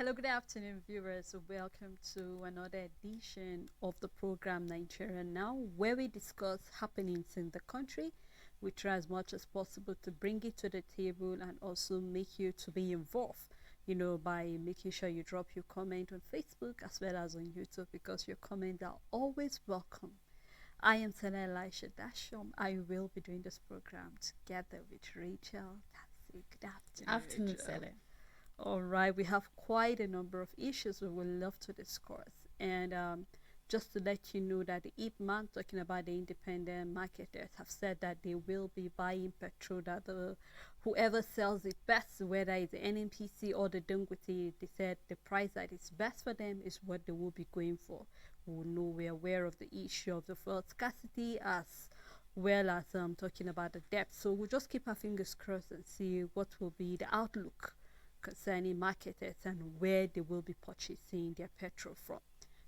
Hello, good afternoon, viewers. Welcome to another edition of the program Nigeria Now, where we discuss happenings in the country. We try as much as possible to bring it to the table and also make you to be involved, by making sure you drop your comment on Facebook as well as on YouTube because your comments are always welcome. I am Sana Elisha Dashom. I will be doing this program together with Rachel. That's it. Good afternoon, Afternoon, Rachel. Sally. All right, we have quite a number of issues we would love to discuss. And just to let you know that the IPMAN, talking about the independent marketers, have said that they will be buying petrol, that whoever sells it best, whether it's the NNPC or the Dangote, they said the price that is best for them is what they will be going for. We know we're aware of the issue of the fuel scarcity as well as talking about the debt. So we'll just keep our fingers crossed and see what will be the outlook concerning marketers and where they will be purchasing their petrol from.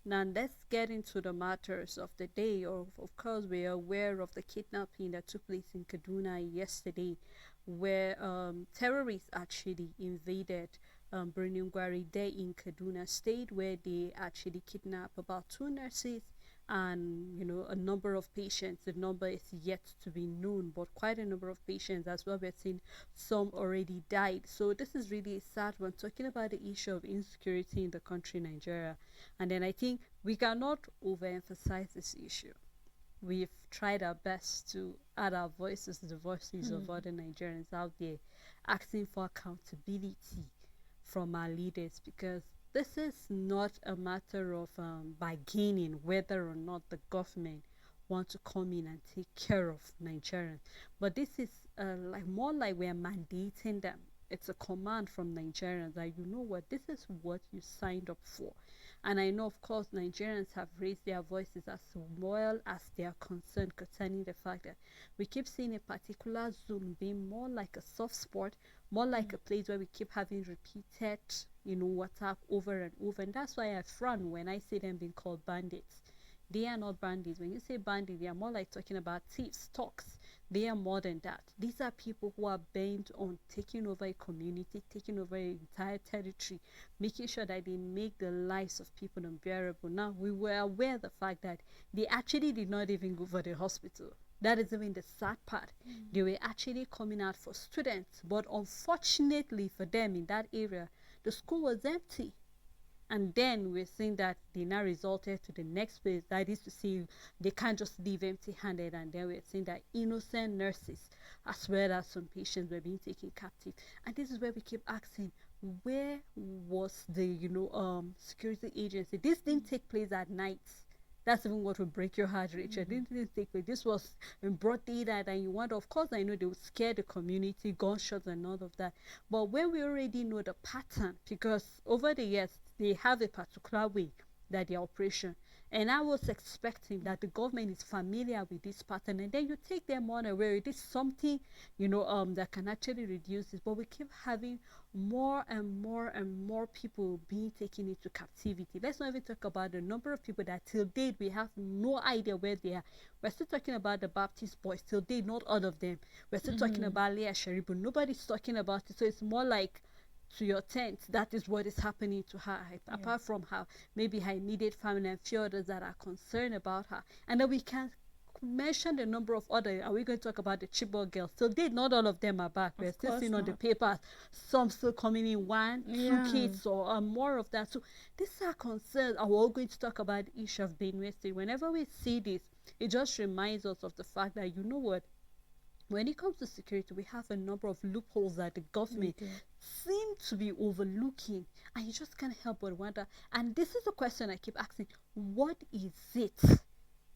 Now let's get into the matters of the day. Of course, we are aware of the kidnapping that took place in Kaduna yesterday, where terrorists actually invaded Birnungwari there in Kaduna State, where they actually kidnapped about two nurses and a number of patients. The number is yet to be known, but quite a number of patients as well. We're seeing some already died. So this is really sad when talking about the issue of insecurity in the country Nigeria. And then I think we cannot overemphasize this issue. We've tried our best to add our voices to the voices of other Nigerians out there, asking for accountability from our leaders, because this is not a matter of bargaining whether or not the government want to come in and take care of Nigerians, but this is like more like we're mandating them. It's a command from Nigerians that you know what, this is what you signed up for. And I know, of course, Nigerians have raised their voices as well as they are concerned concerning the fact that we keep seeing a particular zone being more like a soft spot, more like a place where we keep having repeated, attack over and over. And that's why I frown when I see them being called bandits. They are not bandits. When you say bandit, they are more like talking about thieves, talks. They are more than that. These are people who are bent on taking over a community, taking over an entire territory, making sure that they make the lives of people unbearable. Now, we were aware of the fact that they actually did not even go for the hospital. That is even the sad part. They were actually coming out for students, but unfortunately for them in that area, the school was empty. And then we're seeing that they now resulted to the next phase. That is to say, they can't just leave empty-handed. And then we're seeing that innocent nurses, as well as some patients, were being taken captive. And this is where we keep asking, where was the security agency? This didn't take place at night. That's even what will break your heart, Richard. Didn't take place. This was in broad daylight, and you wonder, of course, I know they would scare the community, gunshots and all of that. But when we already know the pattern, because over the years, they have a particular way that their operation. And I was expecting that the government is familiar with this pattern, and then you take them on away. It is something, that can actually reduce this. But we keep having more and more and more people being taken into captivity. Let's not even talk about the number of people that till date we have no idea where they are. We're still talking about the Baptist boys till date, not all of them. We're still talking about Leah Sherry, but nobody's talking about it. So it's more like to your tent, that is what is happening to her. Apart from her, maybe her immediate family and few others that are concerned about her. And then we can mention the number of other. Are we going to talk about the Chibok girls? So they, not all of them are back. We're still seeing on the papers some still coming in, one, two kids or more of that. So these are concerns. Are we all going to talk about the issue of Benue State? Whenever we see this, it just reminds us of the fact that, you know what, when it comes to security, we have a number of loopholes that the government seem to be overlooking, and you just can't help but wonder. And this is a question I keep asking: what is it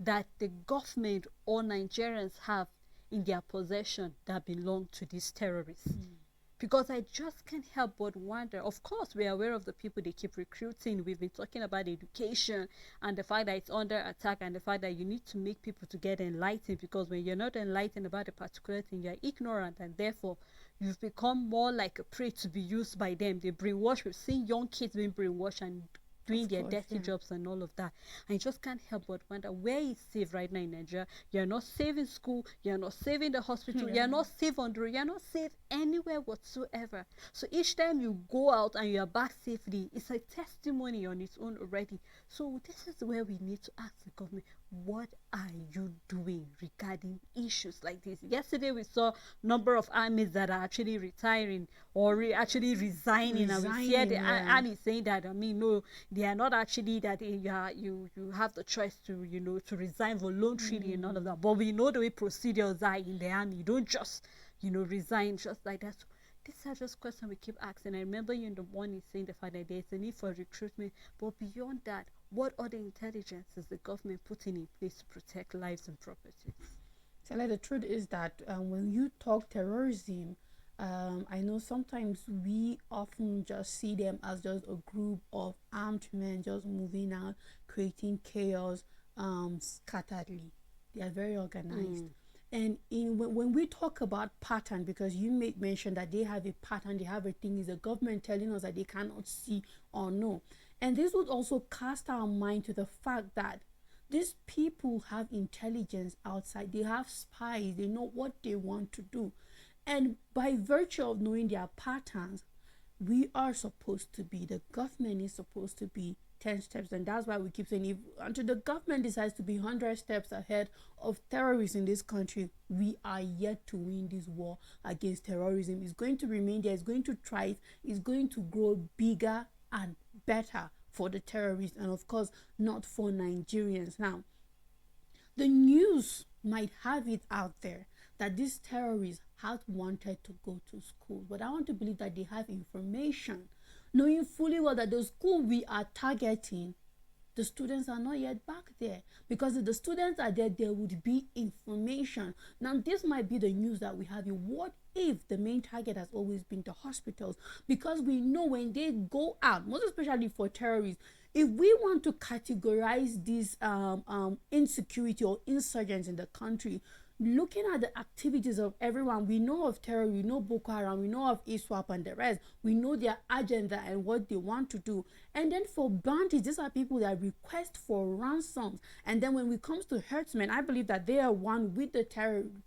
that the government or Nigerians have in their possession that belong to these terrorists? Because I just can't help but wonder. Of course, we are aware of the people they keep recruiting. We've been talking about education and the fact that it's under attack, and the fact that you need to make people to get enlightened, because when you're not enlightened about a particular thing, you're ignorant, and therefore you've become more like a prey to be used by them. They brainwash. We've seen young kids being brainwashed and doing Of their course, dirty yeah. jobs and all of that. And you just can't help but wonder where is safe right now in Nigeria. You're not safe in school, you're not safe in the hospital, Yeah. you're not safe on the road, you're not safe anywhere whatsoever. So each time you go out and you're back safely, it's a testimony on its own already. So this is where we need to ask the government, what are you doing regarding issues like this? Yesterday we saw number of armies that are actually retiring or actually resigning, and we hear the Resigning, yeah. army saying that, I mean, no, they are not actually that you have the choice to, to resign voluntarily and all of that. But we know the way procedures are in the army. You don't just, resign just like that. So these are just questions we keep asking. I remember you in the morning saying the fact that there's a need for recruitment, but beyond that, what other intelligence is the government putting in place to protect lives and properties? So, like, the truth is that when you talk terrorism, I know sometimes we often just see them as just a group of armed men just moving out, creating chaos, scatteredly. They are very organized. Mm. And when we talk about pattern, because you made mention that they have a pattern, they have a thing, is the government telling us that they cannot see or know. And this would also cast our mind to the fact that these people have intelligence outside, they have spies, they know what they want to do. And by virtue of knowing their patterns, we are supposed to be, the government is supposed to be 10 steps. And that's why we keep saying, if until the government decides to be 100 steps ahead of terrorists in this country, we are yet to win this war against terrorism. It's going to remain there, it's going to thrive, it's going to grow bigger and better for the terrorists, and of course not for Nigerians. Now, the news might have it out there that these terrorists had wanted to go to school, but I want to believe that they have information, knowing fully well that the school we are targeting, the students are not yet back there, because if the students are there, there would be information. Now, this might be the news that we have here. What if the main target has always been the hospitals? Because we know when they go out, most especially for terrorists, if we want to categorize this insecurity or insurgents in the country, looking at the activities of everyone, we know of terror, we know Boko Haram, we know of ISWAP and the rest, we know their agenda and what they want to do. And then for bandits, these are people that request for ransoms. And then when it comes to herdsmen, I believe that they are one with the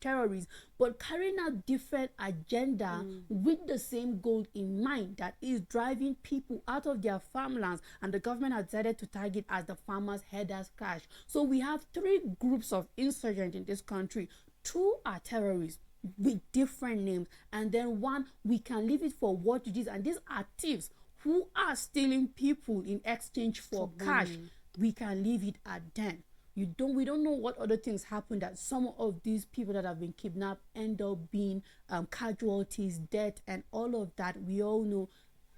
terrorists, but carrying out different agenda with the same goal in mind, that is driving people out of their farmlands, and the government has decided to target as the farmers' headers cash. So we have three groups of insurgents in this country. Two are terrorists with different names, and then one, we can leave it for what it is, and these are thieves who are stealing people in exchange for cash. We can leave it at then. We don't know what other things happen, that some of these people that have been kidnapped end up being casualties, death, and all of that. We all know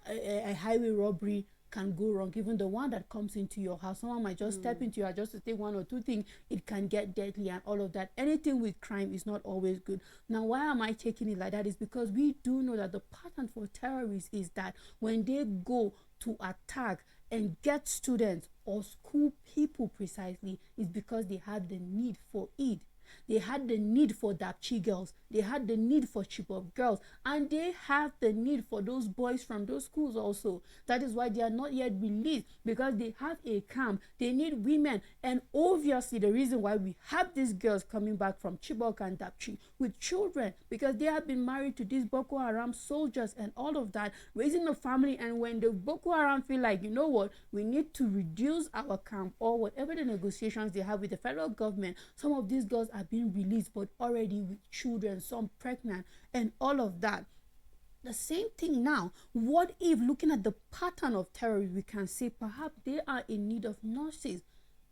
a highway robbery can go wrong. Even the one that comes into your house, someone might just step into your house just to take one or two things, it can get deadly and all of that. Anything with crime is not always good. Now, why am I taking it like that? Is because we do know that the pattern for terrorists is that when they go to attack and get students or school people precisely, is because they had the need for it. They had the need for Dapchi girls. They had the need for Chibok girls. And they have the need for those boys from those schools also. That is why they are not yet released, because they have a camp. They need women. And obviously the reason why we have these girls coming back from Chibok and Dapchi with children, because they have been married to these Boko Haram soldiers and all of that, raising a family. And when the Boko Haram feel like, you know what, we need to reduce our camp, or whatever the negotiations they have with the federal government, some of these girls are being released, but already with children, some pregnant, and all of that. The same thing now. What if, looking at the pattern of terrorism, we can say perhaps they are in need of nurses,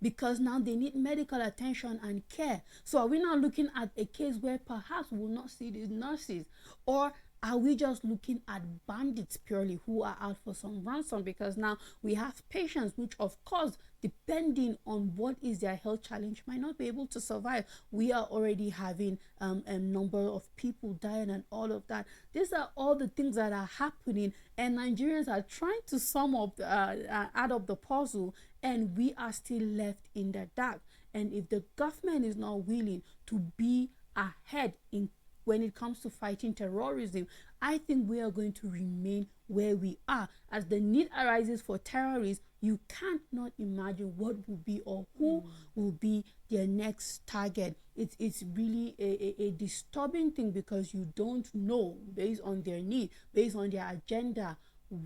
because now they need medical attention and care. So are we now looking at a case where perhaps we will not see these nurses? Or are we just looking at bandits purely who are out for some ransom? Because now we have patients which, of course, depending on what is their health challenge, might not be able to survive. We are already having a number of people dying and all of that. These are all the things that are happening, and Nigerians are trying to sum up, add up the puzzle, and we are still left in the dark. And if the government is not willing to be ahead in when it comes to fighting terrorism, I think we are going to remain where we are. As the need arises for terrorists, you can't not imagine what will be or who will be their next target. It's really a disturbing thing, because you don't know, based on their need, based on their agenda,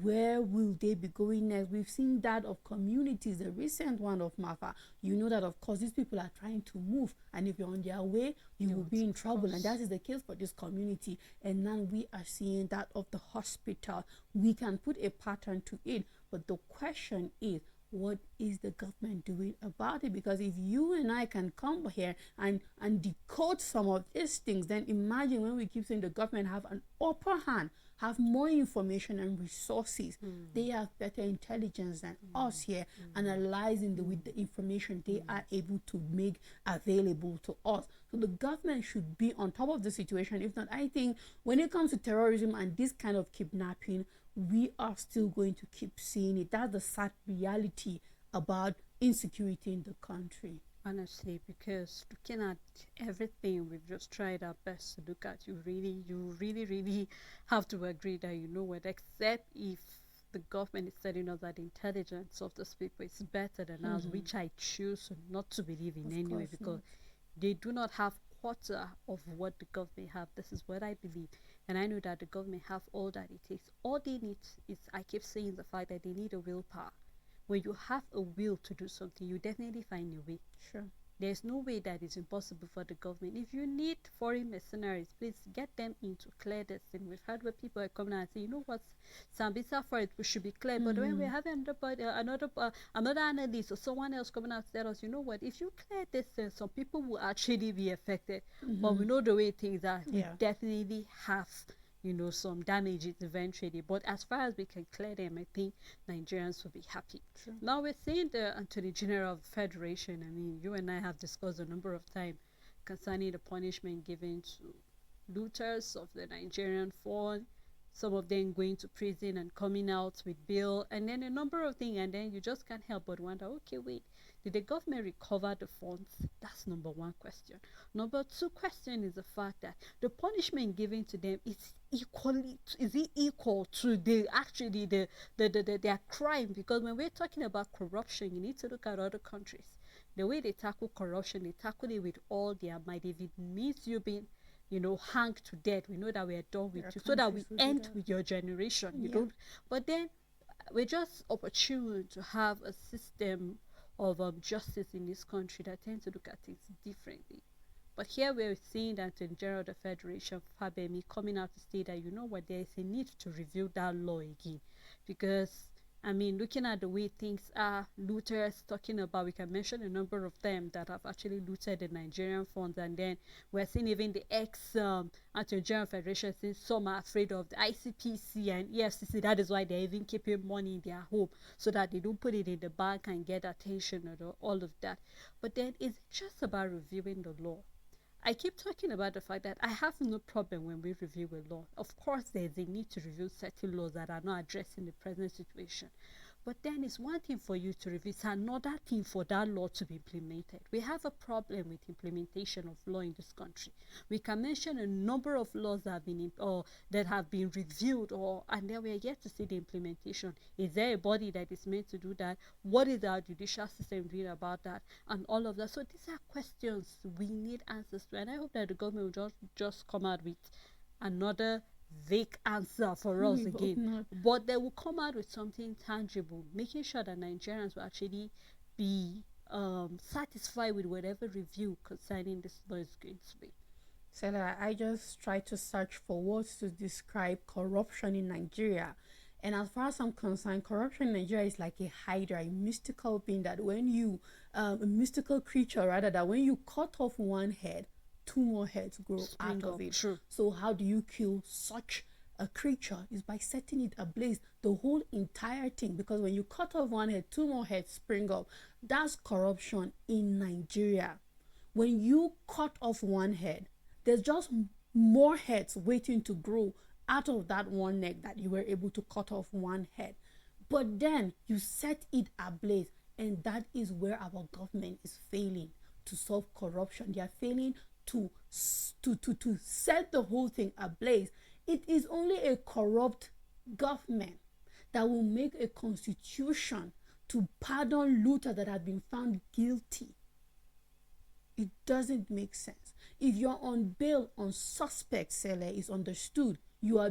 where will they be going next. We've seen that of communities, the recent one of Mafa. You know that, of course, these people are trying to move, and if you're on their way, you will be in trouble. And that is the case for this community. And now we are seeing that of the hospital. We can put a pattern to it, but the question is, what is the government doing about it? Because if you and I can come here and decode some of these things, then imagine when we keep saying the government have an upper hand, have more information and resources. They have better intelligence than us here, analyzing with the information they are able to make available to us. So the government should be on top of the situation. If not, I think when it comes to terrorism and this kind of kidnapping, we are still going to keep seeing it. That's the sad reality about insecurity in the country. Honestly, because looking at everything we've just tried our best to look at, you really have to agree that, you know what, except if the government is telling us that the intelligence of those people is better than ours, which I choose not to believe in anyway, because they do not have quarter of what the government have. This is what I believe, and I know that the government have all that it takes. All they need is, I keep saying, the fact that they need a willpower. When you have a will to do something, you definitely find a way. Sure. There's no way that is impossible for the government. If you need foreign mercenaries, please get them in to clear this thing. We've heard where people are coming out and say, you know what, Sambisa for it should be cleared. But when we have another analyst or someone else coming out to tell us, you know what, if you clear this thing, some people will actually be affected. But we know the way things are. We definitely have, you know, some damages eventually. But as far as we can clear them, I think Nigerians will be happy. Sure. Now we're seeing the Attorney General of the Federation. I mean, you and I have discussed a number of times concerning the punishment given to looters of the Nigerian fund, some of them going to prison and coming out with bail, and then a number of things, and then you just can't help but wonder, okay, wait, did the government recover the funds? That's number one question. Number two question is the fact that the punishment given to them is it equal to their crime? Because when we're talking about corruption, you need to look at other countries. The way they tackle corruption, they tackle it with all their might. If it means you being, you know, hanged to death, we know that we are done with you, so that we end with your generation. You don't. But then we're just opportune to have a system of justice in this country that tends to look at things differently. But here we're seeing that in general the Federation, Fabemi, coming out to say that, you know what, there is a need to review that law again. Because, I mean, looking at the way things are, looters, talking about, we can mention a number of them that have actually looted the Nigerian funds, and then we're seeing even the Attorney General Federation saying some are afraid of the ICPC and EFCC. That is why they're even keeping money in their home, so that they don't put it in the bank and get attention and all of that. But then it's just about reviewing the law. I keep talking about the fact that I have no problem when we review a law. Of course, there's a need to review certain laws that are not addressing the present situation. But then it's one thing for you to review, it's another thing for that law to be implemented. We have a problem with implementation of law in this country. We can mention a number of laws that have been reviewed, and then we are yet to see the implementation. Is there a body that is meant to do that? What is our judicial system doing about that? And all of that. So these are questions we need answers to, and I hope that the government will just come out with another vague answer for us again, but they will come out with something tangible, making sure that Nigerians will actually be satisfied with whatever review concerning this law is going to be. Stella, I just try to search for words to describe corruption in Nigeria. And as far as I'm concerned, corruption in Nigeria is like a hydra, a mystical being that when you, a mystical creature rather, that when you cut off one head, two more heads grow out of it. True. So how do you kill such a creature? Is by setting it ablaze, the whole entire thing. Because when you cut off one head, two more heads spring up. That's corruption in Nigeria. When you cut off one head, there's just more heads waiting to grow out of that one neck that you were able to cut off one head. But then you set it ablaze, and that is where our government is failing to solve corruption. They are failing to set the whole thing ablaze. It is only a corrupt government that will make a constitution to pardon looters that have been found guilty. It doesn't make sense. If you're on bail on suspect, Sele, is understood. You're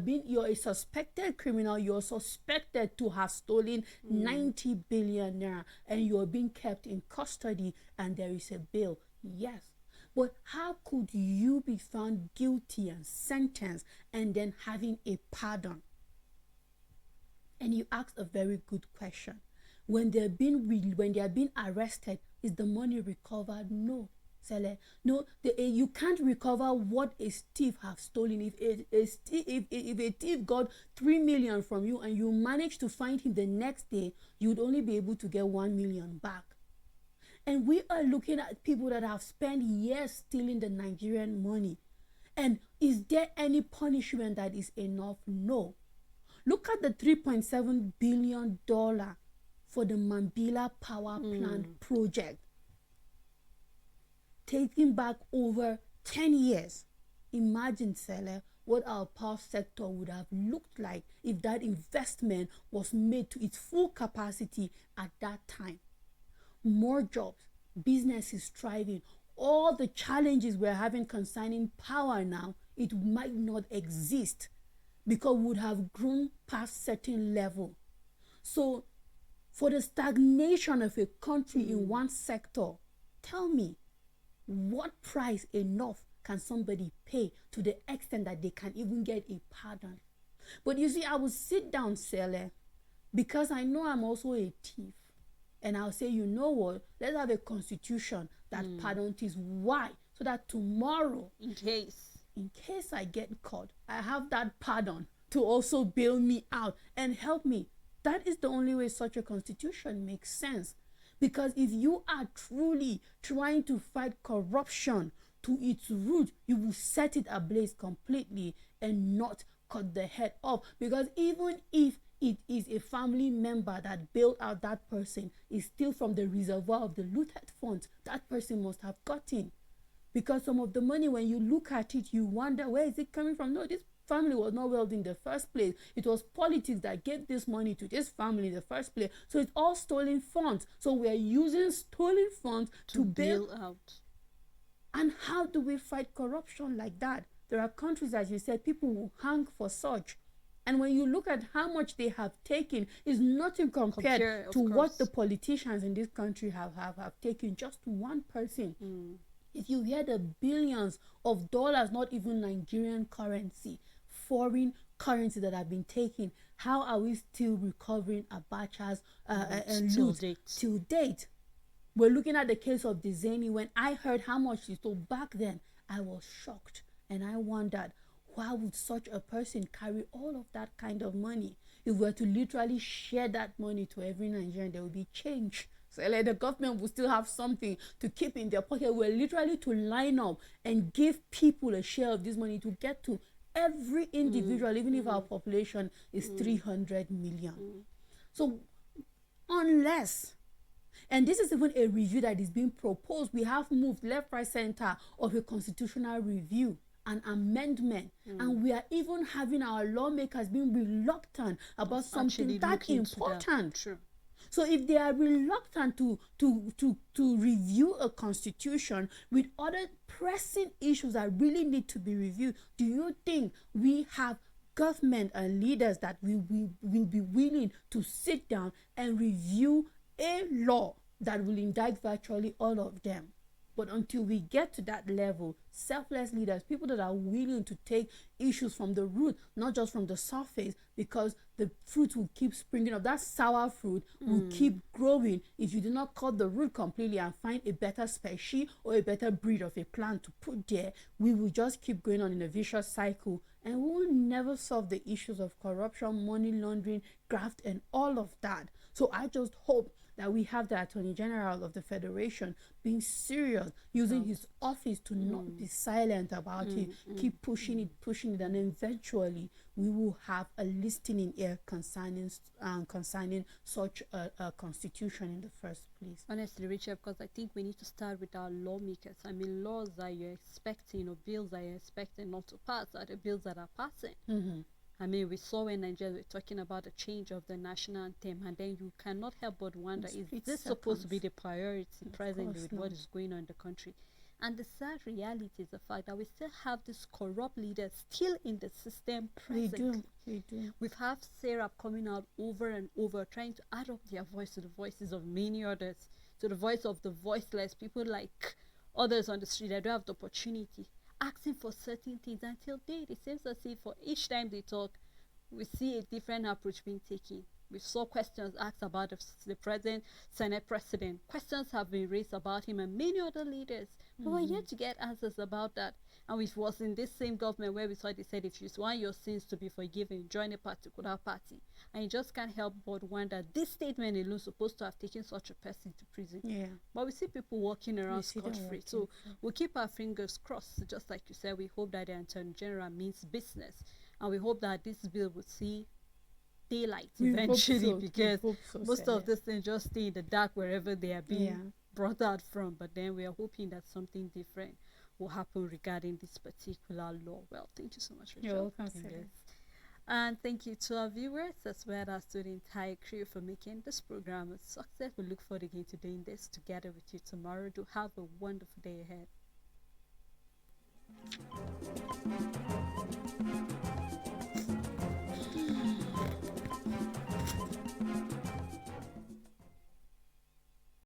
a suspected criminal. You're suspected to have stolen 90 billion naira, and you're being kept in custody, and there is a bail. Yes. But how could you be found guilty and sentenced and then having a pardon? And you asked a very good question. When they are being arrested, is the money recovered? No. Sele. No, you can't recover what a thief have stolen. If a thief got 3 million from you and you manage to find him the next day, you'd only be able to get 1 million back. And we are looking at people that have spent years stealing the Nigerian money. And is there any punishment that is enough? No. Look at the $3.7 billion for the Mambila power plant project. Taking back over 10 years. Imagine, Sele, what our power sector would have looked like if that investment was made to its full capacity at that time. More jobs, businesses thriving, all the challenges we're having concerning power now, it might not exist because we would have grown past certain level. So for the stagnation of a country in one sector, tell me, what price enough can somebody pay to the extent that they can even get a pardon? But you see, I will sit down, Sele, because I know I'm also a thief. And I'll say, you know what? Let's have a constitution that pardons thieves. Why? So that tomorrow, in case I get caught, I have that pardon to also bail me out and help me. That is the only way such a constitution makes sense. Because if you are truly trying to fight corruption to its root, you will set it ablaze completely and not cut the head off. Because even if it is a family member that bailed out that person, is still from the reservoir of the looted funds that person must have gotten. Because some of the money, when you look at it, you wonder, where is it coming from? No, this family was not wealthy in the first place. It was politics that gave this money to this family in the first place. So it's all stolen funds. So we are using stolen funds to bail out. And how do we fight corruption like that? There are countries, as you said, people will hang for such. And when you look at how much they have taken, is nothing compared to what the politicians in this country have taken, just one person. If you hear the billions of dollars, not even Nigerian currency, foreign currency that have been taken, how are we still recovering Abacha's loot till date? We're looking at the case of Dizeni. When I heard how much he stole back then, I was shocked. And I wondered, why would such a person carry all of that kind of money? If we were to literally share that money to every Nigerian, there would be change. So like, the government will still have something to keep in their pocket. We're literally to line up and give people a share of this money to get to every individual, even if our population is 300 million. So unless, and this is even a review that is being proposed, we have moved left, right, center of a constitutional review, an amendment, and we are even having our lawmakers being reluctant about something that important. True. So if they are reluctant to review a constitution with other pressing issues that really need to be reviewed, do you think we have government and leaders that will be willing to sit down and review a law that will indict virtually all of them? But until we get to that level, selfless leaders, people that are willing to take issues from the root, not just from the surface, because the fruit will keep springing up. That sour fruit will keep growing if you do not cut the root completely and find a better species or a better breed of a plant to put there. We will just keep going on in a vicious cycle, and we will never solve the issues of corruption, money laundering, graft, and all of that. So I just hope that we have the Attorney General of the Federation being serious, using his office to not be silent about it, keep pushing it, and eventually we will have a listing in here concerning such a constitution in the first place. Honestly, Richard, because I think we need to start with our lawmakers. I mean, laws that you're expecting or bills that you're expecting not to pass are the bills that are passing. Mm-hmm. I mean, we saw in Nigeria, we're talking about the change of the national anthem, and then you cannot help but wonder, is this supposed to be the priority presently with what is going on in the country? And the sad reality is the fact that we still have these corrupt leaders still in the system presently. We do. We've had Sarah coming out over and over, trying to add up their voice to the voices of many others, to the voice of the voiceless, people like others on the street that don't have the opportunity, asking for certain things. Until date, it seems as if for each time they talk, we see a different approach being taken. We saw questions asked about the present Senate president. Questions have been raised about him and many other leaders. But we're yet to get answers about that. And it was in this same government where we saw they said if you want your sins to be forgiven, join a particular party. And you just can't help but wonder, this statement alone is supposed to have taken such a person to prison. Yeah. But we see people walking around scot-free. So we'll keep our fingers crossed. Just like you said, we hope that the Attorney General means business. And we hope that this bill will see daylight eventually, because most of this things just stay in the dark wherever they are being brought out from. But then we are hoping that something different will happen regarding this particular law. Well, thank you so much, Rachel. You're welcome, Sarah. And thank you to our viewers as well as to the entire crew for making this program a success. We look forward again to doing this together with you tomorrow. Do have a wonderful day ahead.